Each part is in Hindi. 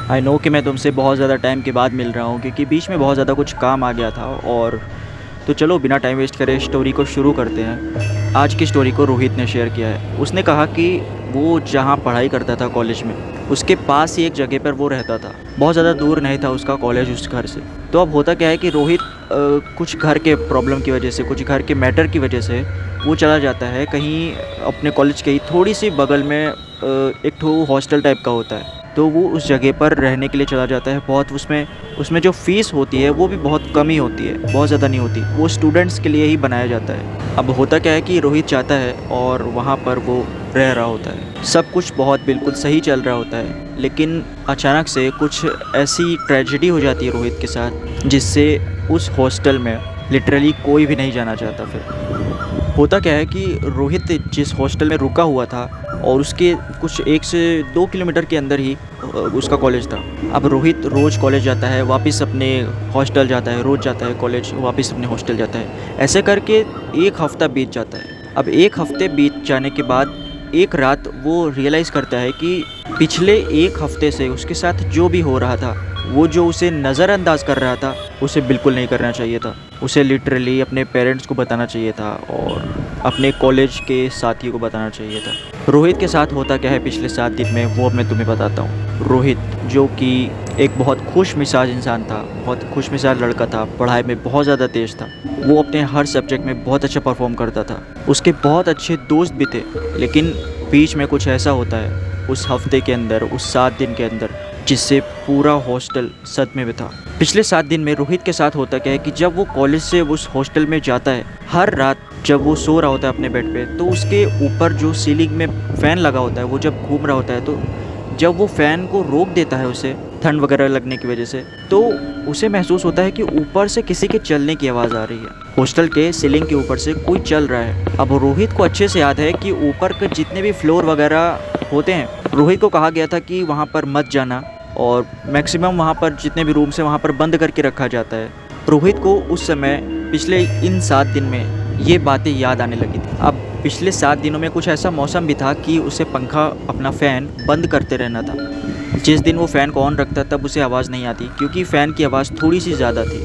आई नो कि मैं तुमसे बहुत ज़्यादा टाइम के बाद मिल रहा हूँ क्योंकि बीच में बहुत ज़्यादा कुछ काम आ गया था। और तो चलो बिना टाइम वेस्ट करे स्टोरी को शुरू करते हैं। आज की स्टोरी को रोहित ने शेयर किया है। उसने कहा कि वो जहाँ पढ़ाई करता था कॉलेज में, उसके पास ही एक जगह पर वो रहता था। बहुत ज़्यादा दूर नहीं था उसका कॉलेज उस घर से। तो अब होता क्या है कि रोहित कुछ घर के प्रॉब्लम की वजह से, कुछ घर के मैटर की वजह से वो चला जाता है कहीं अपने कॉलेज के ही थोड़ी सी बगल में। एक ठो हॉस्टल टाइप का होता है, तो वो उस जगह पर रहने के लिए चला जाता है। बहुत उसमें उसमें जो फ़ीस होती है वो भी बहुत कम ही होती है, बहुत ज़्यादा नहीं होती। वो स्टूडेंट्स के लिए ही बनाया जाता है। अब होता क्या है कि रोहित चाहता है और वहाँ पर वो रह रहा होता है। सब कुछ बहुत बिल्कुल सही चल रहा होता है, लेकिन अचानक से कुछ ऐसी ट्रेजेडी हो जाती है रोहित के साथ जिससे उस हॉस्टल में लिटरली कोई भी नहीं जाना चाहता। फिर होता क्या है कि रोहित जिस हॉस्टल में रुका हुआ था और उसके कुछ 1 से 2 किलोमीटर के अंदर ही उसका कॉलेज था। अब रोहित रोज़ कॉलेज जाता है, वापस अपने हॉस्टल जाता है, रोज़ जाता है कॉलेज, वापस अपने हॉस्टल जाता है। ऐसे करके 1 हफ़्ता बीत जाता है। अब 1 हफ़्ते बीत जाने के बाद एक रात वो रियलाइज़ करता है कि पिछले 1 हफ़्ते से उसके साथ जो भी हो रहा था, वो जो उसे नज़रअंदाज कर रहा था, उसे बिल्कुल नहीं करना चाहिए था। उसे लिटरली अपने पेरेंट्स को बताना चाहिए था और अपने कॉलेज के साथियों को बताना चाहिए था। रोहित के साथ होता क्या है पिछले 7 दिन में, वो अब मैं तुम्हें बताता हूँ। रोहित जो कि एक बहुत खुश मिजाज इंसान था, बहुत खुश मिजाज लड़का था, पढ़ाई में बहुत ज़्यादा तेज़ था। वो अपने हर सब्जेक्ट में बहुत अच्छा परफॉर्म करता था। उसके बहुत अच्छे दोस्त भी थे, लेकिन बीच में कुछ ऐसा होता है उस हफ्ते के अंदर, उस 7 दिन के अंदर, जिससे पूरा हॉस्टल सदमे में था। पिछले 7 दिन में रोहित के साथ होता क्या है कि जब वो कॉलेज से उस हॉस्टल में जाता है, हर रात जब वो सो रहा होता है अपने बेड पे, तो उसके ऊपर जो सीलिंग में फ़ैन लगा होता है वो जब घूम रहा होता है, तो जब वो फ़ैन को रोक देता है उसे ठंड वगैरह लगने की वजह से, तो उसे महसूस होता है कि ऊपर से किसी के चलने की आवाज़ आ रही है। हॉस्टल के सीलिंग के ऊपर से कोई चल रहा है। अब रोहित को अच्छे से याद है कि ऊपर के जितने भी फ्लोर वगैरह होते हैं, रोहित को कहा गया था कि वहाँ पर मत जाना और मैक्सिमम वहाँ पर जितने भी रूम्स हैं वहाँ पर बंद करके रखा जाता है। रोहित को उस समय पिछले इन 7 दिन में ये बातें याद आने लगी थी। अब पिछले 7 दिनों में कुछ ऐसा मौसम भी था कि उसे पंखा, अपना फ़ैन बंद करते रहना था। जिस दिन वो फ़ैन को ऑन रखता तब उसे आवाज़ नहीं आती, क्योंकि फ़ैन की आवाज़ थोड़ी सी ज़्यादा थी।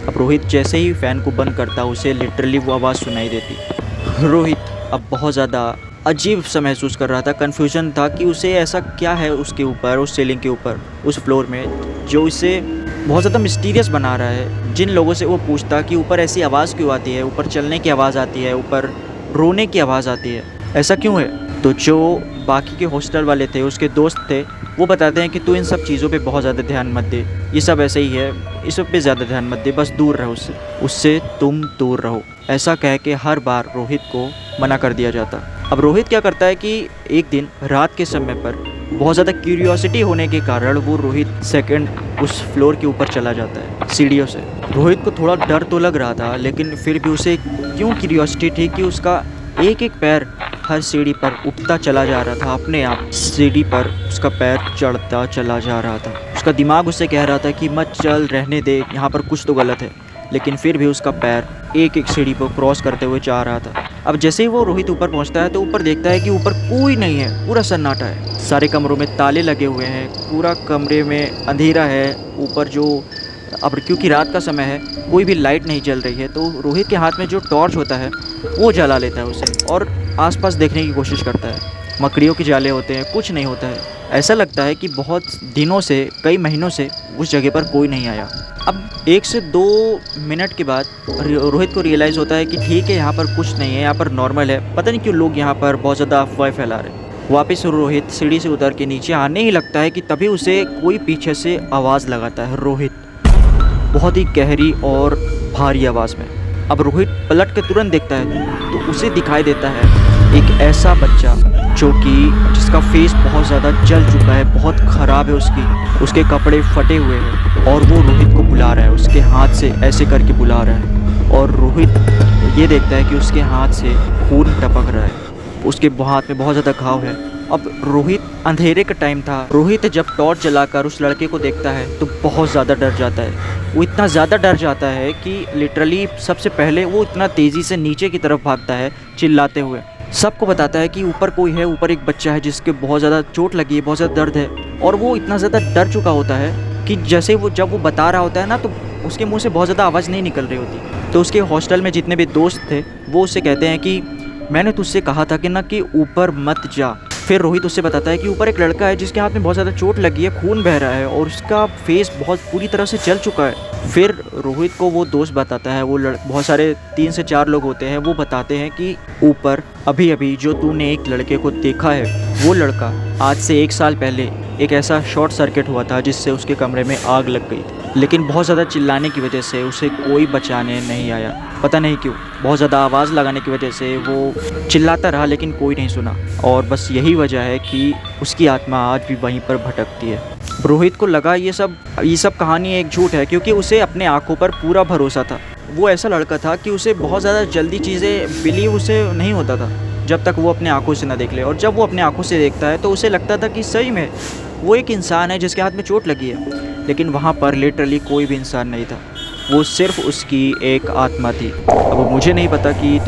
अब रोहित जैसे ही फ़ैन को बंद करता, उसे लिटरली वो आवाज़ सुनाई देती। रोहित अब बहुत ज़्यादा अजीब सा महसूस कर रहा था, कन्फ्यूज़न था कि उसे ऐसा क्या है उसके ऊपर, उस सीलिंग के ऊपर, उस फ्लोर में, जो इसे बहुत ज़्यादा मिस्टीरियस बना रहा है। जिन लोगों से वो पूछता कि ऊपर ऐसी आवाज़ क्यों आती है, ऊपर चलने की आवाज़ आती है, ऊपर रोने की आवाज़ आती है, ऐसा क्यों है? तो जो बाकी के हॉस्टल वाले थे, उसके दोस्त थे, वो बताते हैं कि तू इन सब चीज़ों पे बहुत ज़्यादा ध्यान मत दे, ये सब ऐसे ही है, इस सब पे ज़्यादा ध्यान मत दे, बस दूर रहो उससे, उससे तुम दूर रहो। ऐसा कह के हर बार रोहित को मना कर दिया जाता। अब रोहित क्या करता है कि एक दिन रात के समय पर बहुत ज़्यादा क्यूरियोसिटी होने के कारण वो रोहित सेकंड उस फ्लोर के ऊपर चला जाता है सीढ़ियों से। रोहित को थोड़ा डर तो लग रहा था, लेकिन फिर भी उसे क्यों क्यूरियोसिटी थी कि उसका एक एक पैर हर सीढ़ी पर उठता चला जा रहा था, अपने आप सीढ़ी पर उसका पैर चढ़ता चला जा रहा था। उसका दिमाग उससे कह रहा था कि मत चल, रहने दे, यहाँ पर कुछ तो गलत है, लेकिन फिर भी उसका पैर एक एक सीढ़ी पर क्रॉस करते हुए जा रहा था। अब जैसे ही वो रोहित ऊपर पहुंचता है तो ऊपर देखता है कि ऊपर कोई नहीं है, पूरा सन्नाटा है। सारे कमरों में ताले लगे हुए हैं, पूरा कमरे में अंधेरा है। ऊपर जो अब क्योंकि रात का समय है, कोई भी लाइट नहीं जल रही है, तो रोहित के हाथ में जो टॉर्च होता है वो जला लेता है उसे और आसपास देखने की कोशिश करता है। मकड़ियों के जाले होते हैं, कुछ नहीं होता है। ऐसा लगता है कि बहुत दिनों से, कई महीनों से उस जगह पर कोई नहीं आया। अब 1 से 2 मिनट के बाद रोहित को रियलाइज़ होता है कि ठीक है, यहाँ पर कुछ नहीं है, यहाँ पर नॉर्मल है। पता नहीं क्यों लोग यहाँ पर बहुत ज़्यादा अफवाहें फैला रहे हैं। वापस रोहित सीढ़ी से उतर के नीचे आने ही लगता है कि तभी उसे कोई पीछे से आवाज़ लगाता है, रोहित, बहुत ही गहरी और भारी आवाज़ में। अब रोहित पलट के तुरंत देखता है तो उसे दिखाई देता है एक ऐसा बच्चा जो कि जिसका फेस बहुत ज़्यादा जल चुका है, बहुत ख़राब है उसके कपड़े फटे हुए हैं, और वो रोहित को बुला रहा है, उसके हाथ से ऐसे करके बुला रहा है। और रोहित ये देखता है कि उसके हाथ से खून टपक रहा है, उसके हाथ में बहुत ज़्यादा घाव है अब रोहित, अंधेरे का टाइम था, रोहित जब टॉर्च जलाकर उस लड़के को देखता है तो बहुत ज़्यादा डर जाता है। वो इतना ज़्यादा डर जाता है कि लिटरली सबसे पहले वो इतना तेज़ी से नीचे की तरफ भागता है चिल्लाते हुए। सबको बताता है कि ऊपर कोई है, ऊपर एक बच्चा है जिसके बहुत ज़्यादा चोट लगी है, बहुत ज़्यादा दर्द है। और वो इतना ज़्यादा डर चुका होता है कि जैसे वो जब वो बता रहा होता है ना, तो उसके मुंह से बहुत ज़्यादा आवाज़ नहीं निकल रही होती। तो उसके हॉस्टल में जितने भी दोस्त थे वो उससे कहते हैं कि मैंने तुझसे कहा था कि ना कि ऊपर मत जा। फिर रोहित उससे बताता है कि ऊपर एक लड़का है जिसके हाथ में बहुत ज़्यादा चोट लगी है, खून बह रहा है और उसका फेस बहुत पूरी तरह से जल चुका है। फिर रोहित को वो दोस्त बताता है, वो बहुत सारे 3 से 4 लोग होते हैं, वो बताते हैं कि ऊपर अभी अभी जो तूने एक लड़के को देखा है, वो लड़का आज से 1 साल पहले एक ऐसा शॉर्ट सर्किट हुआ था जिससे उसके कमरे में आग लग गई थी। लेकिन बहुत ज़्यादा चिल्लाने की वजह से उसे कोई बचाने नहीं आया, पता नहीं क्यों। बहुत ज़्यादा आवाज़ लगाने की वजह से वो चिल्लाता रहा लेकिन कोई नहीं सुना। और बस यही वजह है कि उसकी आत्मा आज भी वहीं पर भटकती है। रोहित को लगा ये सब कहानी एक झूठ है, क्योंकि उसे अपने आँखों पर पूरा भरोसा था। वो ऐसा लड़का था कि उसे बहुत ज़्यादा जल्दी चीज़ें बिलीव उसे नहीं होता था जब तक वो अपने आँखों से ना देख ले। और जब वो अपने आँखों से देखता है तो उसे लगता था कि सही में वो एक इंसान है जिसके हाथ में चोट लगी है। लेकिन वहाँ पर लिटरली कोई भी इंसान नहीं था, वो सिर्फ उसकी एक आत्मा थी। अब मुझे नहीं पता कि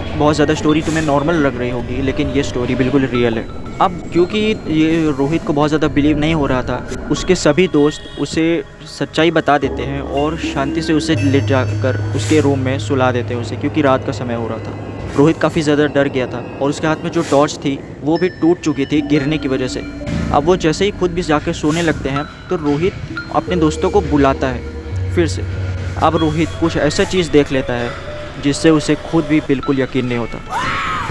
बहुत ज़्यादा स्टोरी तुम्हें नॉर्मल लग रही होगी, लेकिन ये स्टोरी बिल्कुल रियल है। अब क्योंकि ये रोहित को बहुत ज़्यादा बिलीव नहीं हो रहा था, उसके सभी दोस्त उसे सच्चाई बता देते हैं और शांति से उसे ले जाकर उसके रूम में सुला देते हैं उसे, क्योंकि रात का समय हो रहा था। रोहित काफ़ी ज़्यादा डर गया था और उसके हाथ में जो टॉर्च थी वो भी टूट चुकी थी गिरने की वजह से। अब वो जैसे ही खुद भी जाकर सोने लगते हैं तो रोहित अपने दोस्तों को बुलाता है फिर से। अब रोहित कुछ ऐसा चीज़ देख लेता है जिससे उसे खुद भी बिल्कुल यकीन नहीं होता।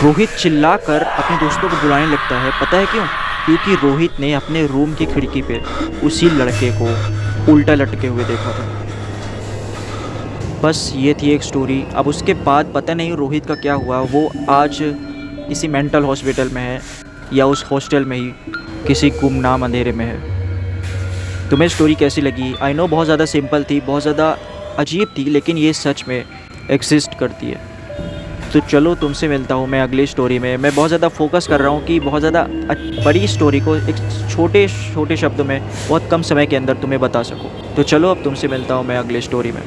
रोहित चिल्लाकर अपने दोस्तों को बुलाने लगता है, पता है क्यों? क्योंकि रोहित ने अपने रूम की खिड़की पे उसी लड़के को उल्टा लटके हुए देखा था। बस ये थी एक स्टोरी। अब उसके बाद पता नहीं रोहित का क्या हुआ, वो आज किसी मेंटल हॉस्पिटल में है या उस हॉस्टल में ही किसी गुमनाम अंधेरे में है। तुम्हें स्टोरी कैसी लगी? आई नो बहुत ज़्यादा सिंपल थी, बहुत ज़्यादा अजीब थी, लेकिन ये सच में एग्जिस्ट करती है। तो चलो तुमसे मिलता हूँ मैं अगली स्टोरी में। मैं बहुत ज़्यादा फोकस कर रहा हूँ कि बहुत ज़्यादा बड़ी स्टोरी को एक छोटे छोटे शब्दों में बहुत कम समय के अंदर तुम्हें बता सकूँ। तो चलो अब तुमसे मिलता हूँ मैं अगली स्टोरी में।